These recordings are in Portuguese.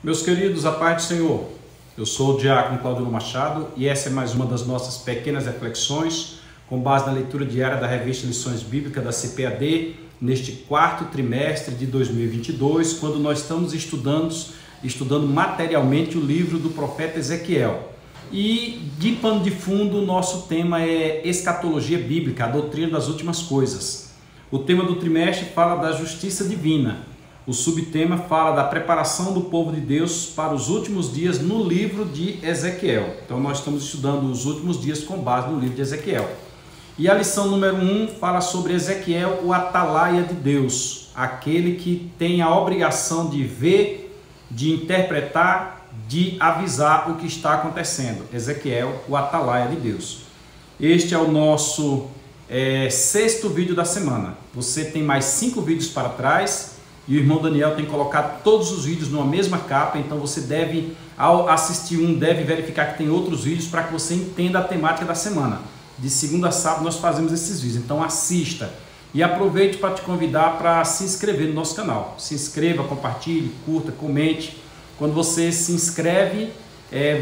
Meus queridos, a paz do Senhor. Eu sou o diácono Claudino Machado e essa é mais uma das nossas pequenas reflexões com base na leitura diária da revista Lições Bíblicas da CPAD neste quarto trimestre de 2022, quando nós estamos estudando materialmente o livro do profeta Ezequiel. E de pano de fundo, o nosso tema é escatologia bíblica, a doutrina das últimas coisas. O tema do trimestre fala da justiça divina. O subtema fala da preparação do povo de Deus para os últimos dias no livro de Ezequiel. Então nós estamos estudando os últimos dias com base no livro de Ezequiel. E a lição número 1 fala sobre Ezequiel, o atalaia de Deus, aquele que tem a obrigação de ver, de interpretar, de avisar o que está acontecendo. Ezequiel, o atalaia de Deus. Este é o nosso sexto vídeo da semana. Você tem mais 5 vídeos para trás. E o irmão Daniel tem colocado todos os vídeos numa mesma capa, então você deve, ao assistir deve verificar que tem outros vídeos para que você entenda a temática da semana. De segunda a sábado nós fazemos esses vídeos, então assista. E aproveite para te convidar para se inscrever no nosso canal. Se inscreva, compartilhe, curta, comente. Quando você se inscreve,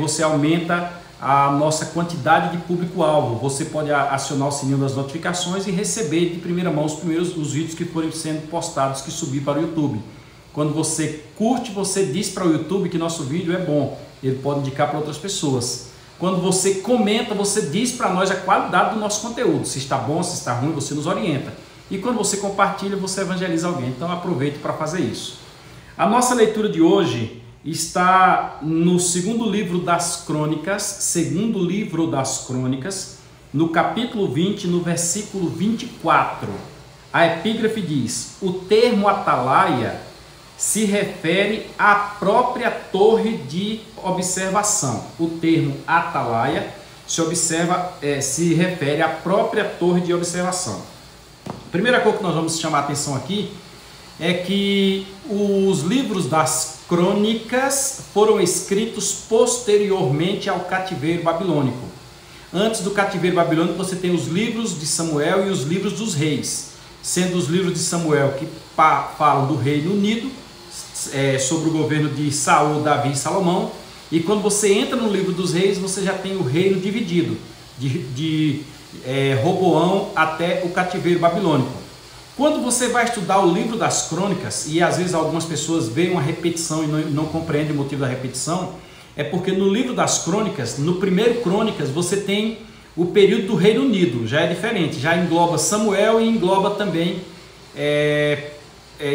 você aumenta a nossa quantidade de público-alvo. Você pode acionar o sininho das notificações e receber de primeira mão os vídeos que forem sendo postados, que subir para o YouTube. Quando você curte, você diz para o YouTube que nosso vídeo é bom, ele pode indicar para outras pessoas. Quando você comenta, você diz para nós a qualidade do nosso conteúdo, se está bom, se está ruim, você nos orienta. E quando você compartilha, você evangeliza alguém, então aproveite para fazer isso. A nossa leitura de hoje está no segundo livro das Crônicas, no capítulo 20, no versículo 24. A epígrafe diz: o termo atalaia se refere à própria torre de observação. O termo atalaia se refere à própria torre de observação. A primeira coisa que nós vamos chamar a atenção aqui é que os livros das Crônicas foram escritos posteriormente ao cativeiro babilônico. Antes do cativeiro babilônico você tem os livros de Samuel e os livros dos reis, sendo os livros de Samuel que falam do Reino Unido, sobre o governo de Saul, Davi e Salomão, e quando você entra no livro dos reis você já tem o reino dividido, de Roboão até o cativeiro babilônico. Quando você vai estudar o livro das Crônicas, e às vezes algumas pessoas veem uma repetição e não compreendem o motivo da repetição, é porque no livro das Crônicas, no primeiro Crônicas, você tem o período do Reino Unido, já é diferente, já engloba Samuel e engloba também,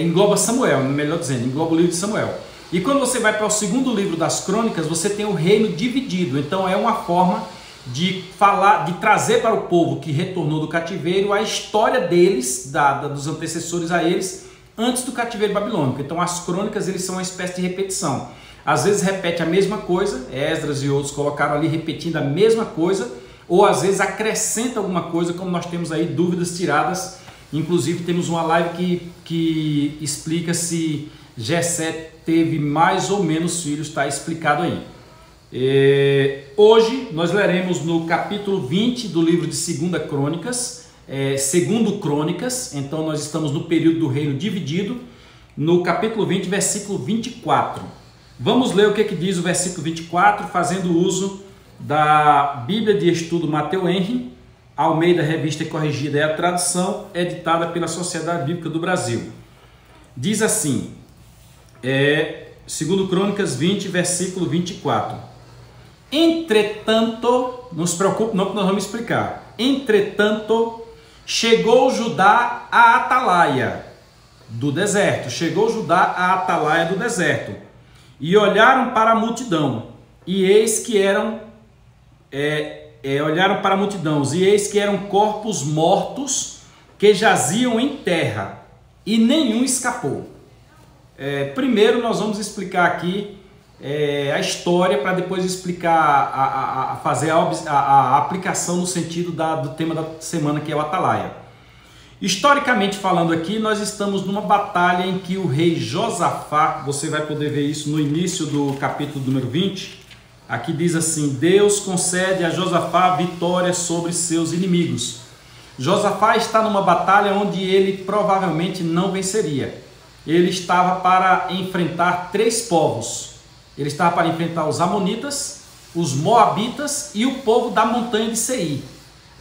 engloba Samuel, melhor dizendo, engloba o livro de Samuel. E quando você vai para o segundo livro das Crônicas, você tem o reino dividido, então é uma forma de falar, de trazer para o povo que retornou do cativeiro a história deles, dos antecessores a eles, antes do cativeiro babilônico. Então as crônicas eles são uma espécie de repetição. Às vezes repete a mesma coisa, Esdras e outros colocaram ali repetindo a mesma coisa, ou às vezes acrescenta alguma coisa, como nós temos aí dúvidas tiradas. Inclusive temos uma live que explica se Jessé teve mais ou menos filhos, está explicado aí. Hoje nós leremos no capítulo 20 do livro de segundo Crônicas, então nós estamos no período do reino dividido, no capítulo 20, versículo 24. Vamos ler o que diz o versículo 24, fazendo uso da Bíblia de Estudo Mateu Henry, Almeida Revista Corrigida e a tradução, editada pela Sociedade Bíblica do Brasil. Diz assim, segundo Crônicas 20, versículo 24. Entretanto, não se preocupe não que nós vamos explicar. Entretanto, chegou Judá à atalaia do deserto. E olharam para a multidão. E eis que eram corpos mortos que jaziam em terra. E nenhum escapou. Primeiro nós vamos explicar aqui a história para depois explicar, fazer a aplicação no sentido do tema da semana, que é o atalaia. Historicamente falando aqui, nós estamos numa batalha em que o rei Josafá, você vai poder ver isso no início do capítulo número 20, aqui diz assim: Deus concede a Josafá vitória sobre seus inimigos. Josafá está numa batalha onde ele provavelmente não venceria. Ele estava para enfrentar 3 povos. Ele estava para enfrentar os amonitas, os moabitas e o povo da montanha de Seir.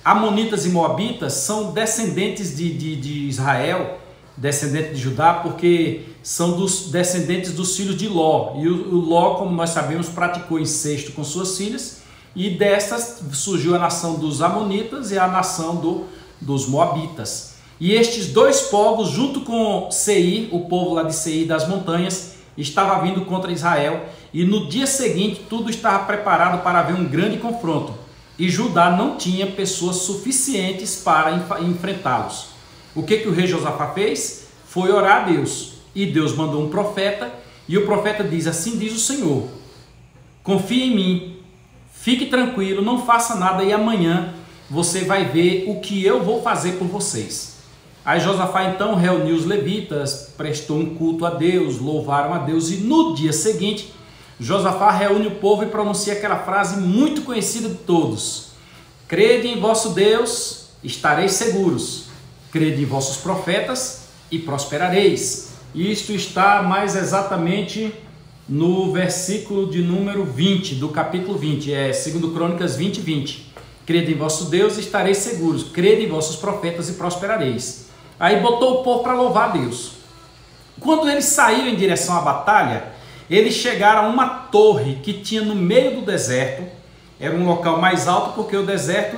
Amonitas e moabitas são descendentes de Israel, descendentes de Judá, porque são descendentes dos filhos de Ló. E o Ló, como nós sabemos, praticou incesto com suas filhas, e destas surgiu a nação dos amonitas e a nação dos moabitas. E estes dois povos, junto com Seir, o povo lá de Seir das montanhas, estava vindo contra Israel, e no dia seguinte tudo estava preparado para haver um grande confronto, e Judá não tinha pessoas suficientes para enfrentá-los. O que o rei Josafá fez? Foi orar a Deus, e Deus mandou um profeta, e o profeta diz: assim diz o Senhor, confie em mim, fique tranquilo, não faça nada, e amanhã você vai ver o que eu vou fazer por vocês. Aí Josafá então reuniu os levitas, prestou um culto a Deus, louvaram a Deus, e no dia seguinte Josafá reúne o povo e pronuncia aquela frase muito conhecida de todos: crede em vosso Deus, estareis seguros, crede em vossos profetas e prosperareis. Isto está mais exatamente no versículo de número 20 do capítulo 20, 2 Crônicas 20. Crede em vosso Deus e estareis seguros, crede em vossos profetas e prosperareis. Aí botou o povo para louvar a Deus. Quando eles saíram em direção à batalha, eles chegaram a uma torre que tinha no meio do deserto. Era um local mais alto, porque o deserto,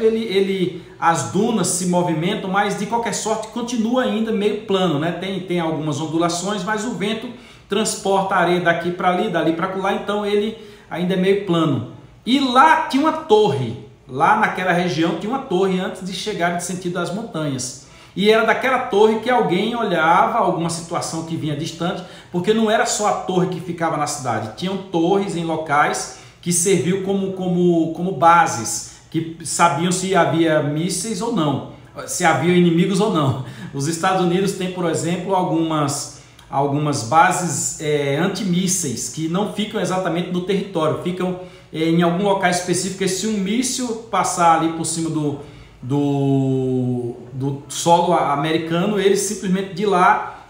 as dunas se movimentam, mas de qualquer sorte continua ainda meio plano, né? Tem algumas ondulações, mas o vento transporta a areia daqui para ali, dali para lá, então ele ainda é meio plano. E lá tinha uma torre, lá naquela região tinha uma torre antes de chegar de sentido das montanhas. E era daquela torre que alguém olhava alguma situação que vinha distante, porque não era só a torre que ficava na cidade, tinham torres em locais que serviam como bases, que sabiam se havia mísseis ou não, se havia inimigos ou não. Os Estados Unidos têm, por exemplo, algumas bases antimísseis que não ficam exatamente no território, ficam em algum local específico, e se um míssil passar ali por cima do solo americano, ele simplesmente de lá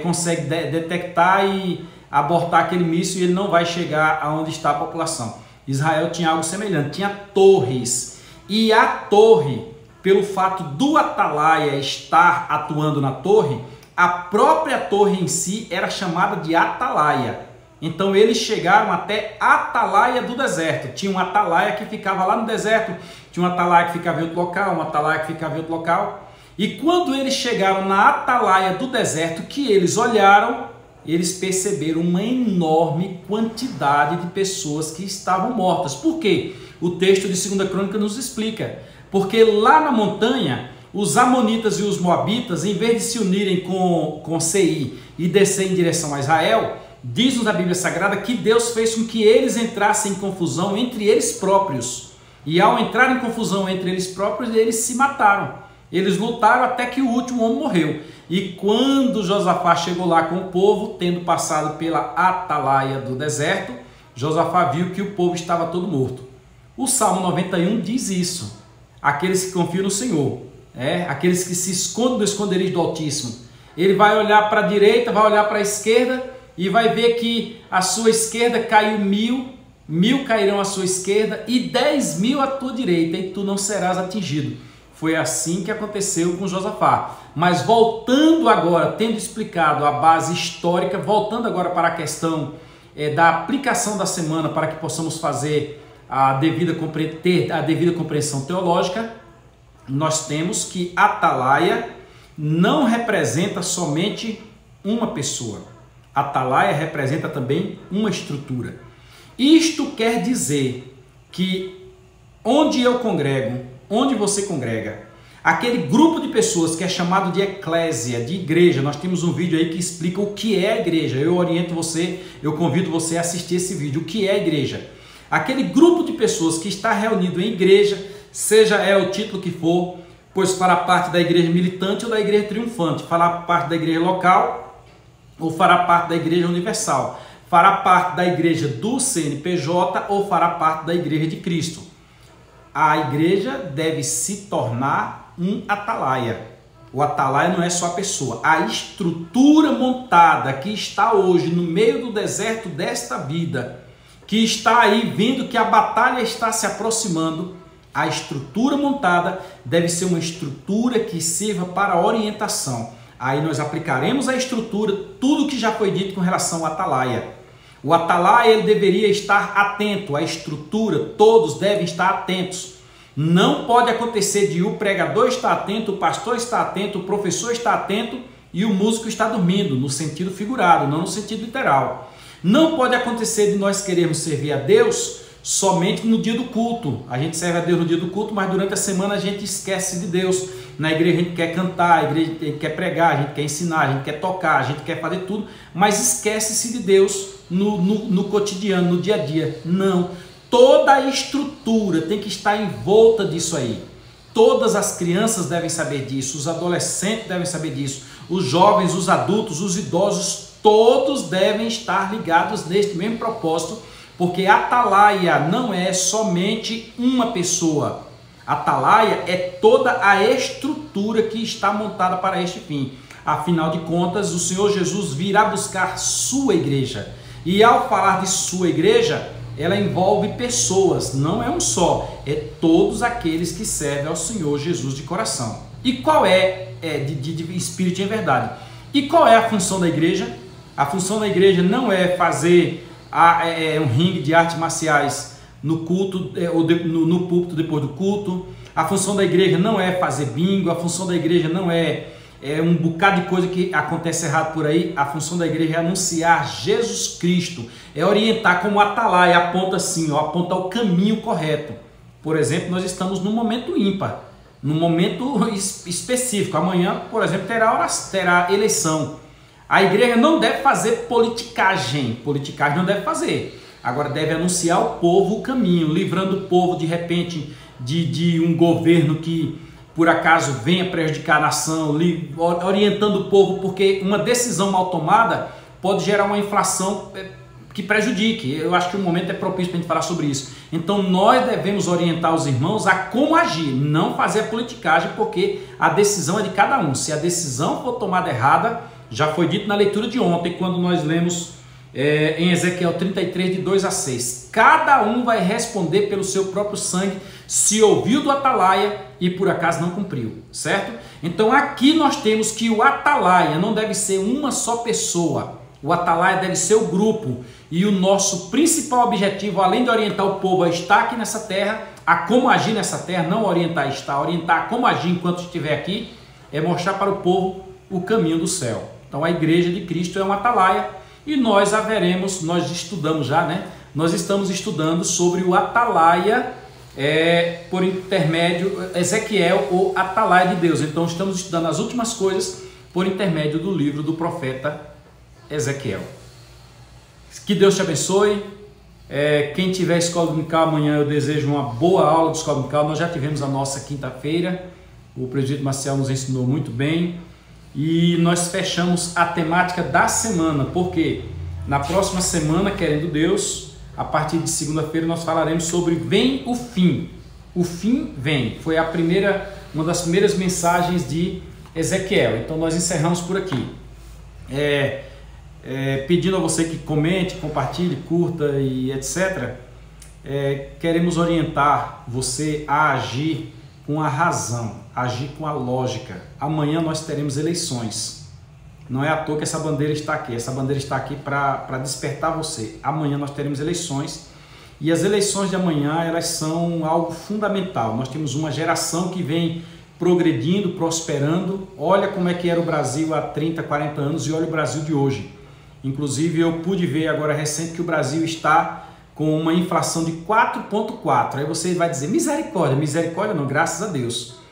consegue detectar e abortar aquele míssil, e ele não vai chegar aonde está a população. Israel tinha algo semelhante, tinha torres, e a torre, pelo fato do atalaia estar atuando na torre, a própria torre em si era chamada de atalaia. Então eles chegaram até a atalaia do deserto. Tinha um atalaia que ficava lá no deserto, tinha um atalaia que ficava em outro local, um atalaia que ficava em outro local. E quando eles chegaram na atalaia do deserto, que eles olharam, eles perceberam uma enorme quantidade de pessoas que estavam mortas. Por quê? O texto de 2 Crônica nos explica. Porque lá na montanha, os amonitas e os moabitas, em vez de se unirem com Seir e descer em direção a Israel, diz-nos a Bíblia Sagrada que Deus fez com que eles entrassem em confusão entre eles próprios. E ao entrar em confusão entre eles próprios, eles se mataram. Eles lutaram até que o último homem morreu. E quando Josafá chegou lá com o povo, tendo passado pela atalaia do deserto, Josafá viu que o povo estava todo morto. O Salmo 91 diz isso. Aqueles que confiam no Senhor, aqueles que se escondem do esconderijo do Altíssimo. Ele vai olhar para a direita, vai olhar para a esquerda, e vai ver que à sua esquerda caiu 1000, 1000 cairão à sua esquerda e 10.000 à tua direita, e tu não serás atingido. Foi assim que aconteceu com Josafá. Mas voltando agora, tendo explicado a base histórica, voltando agora para a questão da aplicação da semana, para que possamos fazer ter a devida compreensão teológica, nós temos que atalaia não representa somente uma pessoa. Atalaia representa também uma estrutura. Isto quer dizer que onde eu congrego, onde você congrega, aquele grupo de pessoas que é chamado de eclésia, de igreja, nós temos um vídeo aí que explica o que é a igreja. Eu oriento você, eu convido você a assistir esse vídeo. O que é a igreja? Aquele grupo de pessoas que está reunido em igreja, seja o título que for, pois fará parte da igreja militante ou da igreja triunfante, fará parte da igreja local ou fará parte da igreja universal, fará parte da igreja do CNPJ ou fará parte da igreja de Cristo. A igreja deve se tornar um atalaia. O atalaia não é só a pessoa. A estrutura montada que está hoje no meio do deserto desta vida que está aí vendo que a batalha está se aproximando, a estrutura montada deve ser uma estrutura que sirva para orientação. Aí nós aplicaremos a estrutura, tudo que já foi dito com relação ao atalaia. O atalaia ele deveria estar atento, a estrutura, todos devem estar atentos. Não pode acontecer de o pregador estar atento, o pastor está atento, o professor está atento e o músico está dormindo, no sentido figurado, não no sentido literal. Não pode acontecer de nós querermos servir a Deus somente no dia do culto. A gente serve a Deus no dia do culto, mas durante a semana a gente esquece de Deus. Na igreja a gente quer cantar, a igreja a gente quer pregar, a gente quer ensinar, a gente quer tocar, a gente quer fazer tudo, mas esquece-se de Deus no cotidiano, no dia a dia. Não. Toda a estrutura tem que estar em volta disso aí. Todas as crianças devem saber disso, os adolescentes devem saber disso, os jovens, os adultos, os idosos, todos devem estar ligados neste mesmo propósito, porque atalaia não é somente uma pessoa. Atalaia é toda a estrutura que está montada para este fim. Afinal de contas, o Senhor Jesus virá buscar sua igreja. E ao falar de sua igreja, ela envolve pessoas, não é um só, é todos aqueles que servem ao Senhor Jesus de coração. E qual de espírito e em verdade? E qual é a função da igreja? A função da igreja não é fazer um ringue de artes marciais no culto, ou no púlpito depois do culto. A função da igreja não é fazer bingo, a função da igreja não é um bocado de coisa que acontece errado por aí. A função da igreja é anunciar Jesus Cristo, é orientar como atalaia, aponta assim, aponta o caminho correto. Por exemplo, nós estamos num momento ímpar, num momento específico. Amanhã, por exemplo, terá eleição. A igreja não deve fazer politicagem não deve fazer. Agora deve anunciar ao povo o caminho, livrando o povo de repente de um governo que por acaso venha prejudicar a nação, orientando o povo, porque uma decisão mal tomada pode gerar uma inflação que prejudique. Eu acho que o momento é propício para a gente falar sobre isso. Então nós devemos orientar os irmãos a como agir, não fazer a politicagem, porque a decisão é de cada um. Se a decisão for tomada errada, já foi dito na leitura de ontem, quando nós lemos em Ezequiel 33, de 2 a 6. Cada um vai responder pelo seu próprio sangue, se ouviu do atalaia e por acaso não cumpriu, certo? Então aqui nós temos que o atalaia não deve ser uma só pessoa, o atalaia deve ser o grupo, e o nosso principal objetivo, além de orientar o povo a estar aqui nessa terra, a como agir nessa terra, não orientar a estar, orientar a como agir enquanto estiver aqui, é mostrar para o povo o caminho do céu. Então a igreja de Cristo é um atalaia, e nós estudamos já, né? Nós estamos estudando sobre o atalaia, por intermédio, Ezequiel, ou atalaia de Deus. Então estamos estudando as últimas coisas por intermédio do livro do profeta Ezequiel. Que Deus te abençoe. Quem tiver escola dominical amanhã, eu desejo uma boa aula de escola dominical. Nós já tivemos a nossa quinta-feira, o presbítero Marcial nos ensinou muito bem. E nós fechamos a temática da semana, porque na próxima semana, querendo Deus, a partir de segunda-feira nós falaremos sobre Vem o Fim. O fim vem. Foi uma das primeiras mensagens de Ezequiel. Então nós encerramos por aqui. Pedindo a você que comente, compartilhe, curta e etc. Queremos orientar você a agir com a razão, agir com a lógica. Amanhã nós teremos eleições. Não é à toa que essa bandeira está aqui. Essa bandeira está aqui para despertar você. Amanhã nós teremos eleições. E as eleições de amanhã, elas são algo fundamental. Nós temos uma geração que vem progredindo, prosperando. Olha como é que era o Brasil há 30, 40 anos e olha o Brasil de hoje. Inclusive eu pude ver agora recente que o Brasil está com uma inflação de 4,4. Aí você vai dizer, misericórdia. Misericórdia não, graças a Deus.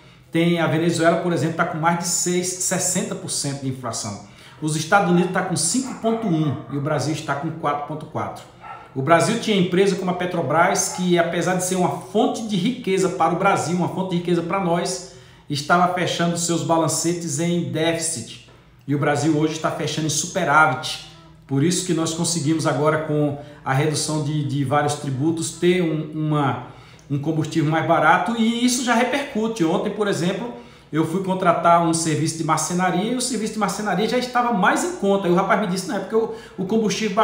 A Venezuela, por exemplo, está com mais de 60% de inflação. Os Estados Unidos estão com 5,1% e o Brasil está com 4,4%. O Brasil tinha empresa como a Petrobras, que apesar de ser uma fonte de riqueza para o Brasil, uma fonte de riqueza para nós, estava fechando seus balancetes em déficit. E o Brasil hoje está fechando em superávit. Por isso que nós conseguimos agora, com a redução de vários tributos, ter um combustível mais barato, e isso já repercute. Ontem, por exemplo, eu fui contratar um serviço de marcenaria e o serviço de marcenaria já estava mais em conta. Aí o rapaz me disse, não, é porque o combustível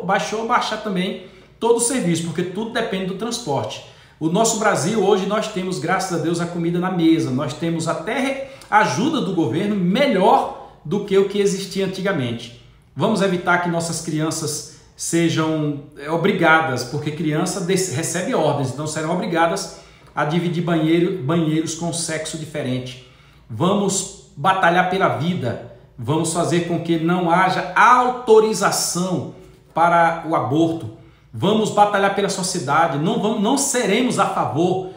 baixou, baixar também todo o serviço, porque tudo depende do transporte. O nosso Brasil, hoje, nós temos, graças a Deus, a comida na mesa, nós temos até ajuda do governo melhor do que o que existia antigamente. Vamos evitar que nossas crianças sejam obrigadas, porque criança recebe ordens, então serão obrigadas a dividir banheiros com sexo diferente. Vamos batalhar pela vida, vamos fazer com que não haja autorização para o aborto, vamos batalhar pela sociedade, não seremos a favor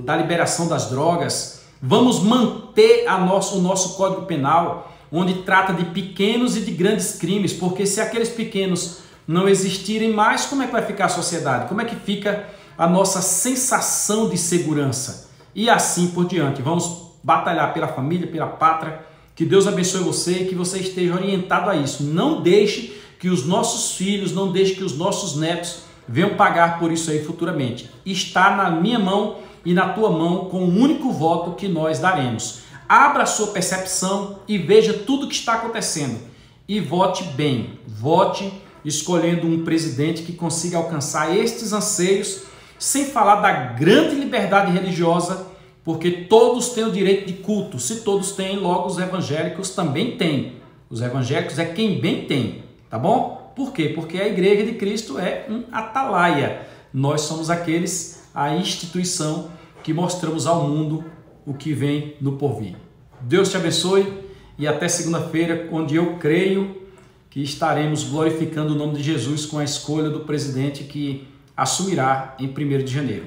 da liberação das drogas, vamos manter o nosso Código Penal, onde trata de pequenos e de grandes crimes, porque se aqueles pequenos não existirem mais, como é que vai ficar a sociedade? Como é que fica a nossa sensação de segurança? E assim por diante. Vamos batalhar pela família, pela pátria. Que Deus abençoe você e que você esteja orientado a isso. Não deixe que os nossos filhos, não deixe que os nossos netos venham pagar por isso aí futuramente. Está na minha mão e na tua mão com o único voto que nós daremos. Abra a sua percepção e veja tudo o que está acontecendo. E vote bem. Vote escolhendo um presidente que consiga alcançar estes anseios, sem falar da grande liberdade religiosa, porque todos têm o direito de culto. Se todos têm, logo os evangélicos também têm. Os evangélicos é quem bem tem, tá bom? Por quê? Porque a Igreja de Cristo é um atalaia. Nós somos a instituição que mostramos ao mundo o que vem no porvir. Deus te abençoe e até segunda-feira, onde eu creio que estaremos glorificando o nome de Jesus com a escolha do presidente que assumirá em 1º de janeiro.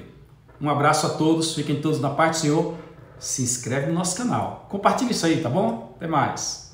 Um abraço a todos, fiquem todos na paz do Senhor, se inscreve no nosso canal, compartilhe isso aí, tá bom? Até mais!